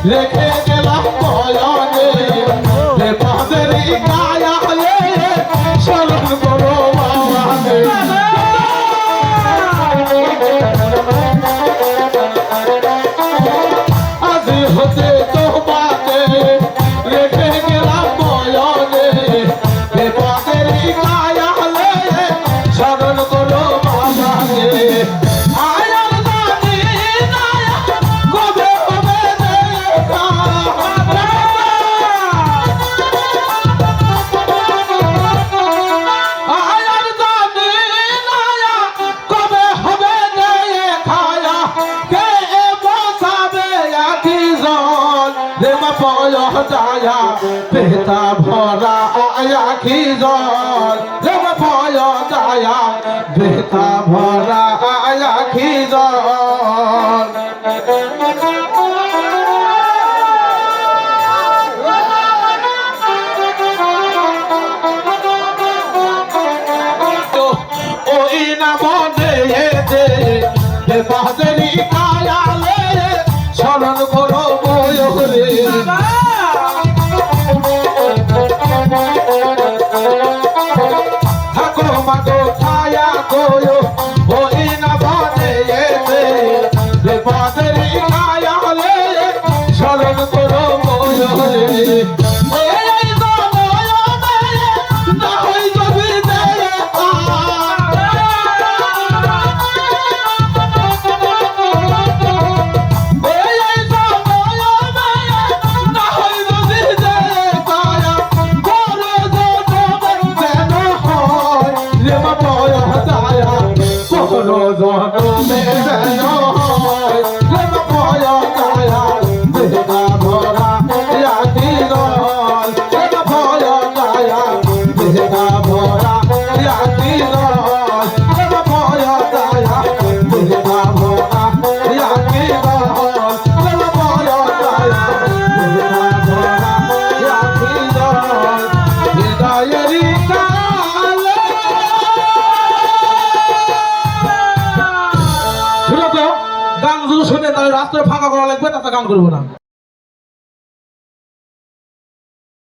রেখে গেলাম বয়নে বেপদের কায়া হলে স্মরণ করো বাবাকে আজ হতে তোমাকে রেখে গেলাম বয়নে বেপদের কায়া হলে স্মরণ করো বাবাকে দয়া পেতা ভরা আখি জল দেব ভয় দয়া পেতা ভরা আখি জল ওই না মনে দেবাদেরি কায়ালে স্মরণ করো বয়রে থাকো মাগো ছায়া কোয়ো ওই না বনে দেবাদেরি কায়ালে স্মরণ করো বয়রে গান যদি শুনে তাহলে রাস্তায় ফাঁকা করা লাগবে, তাতে গান করবো না।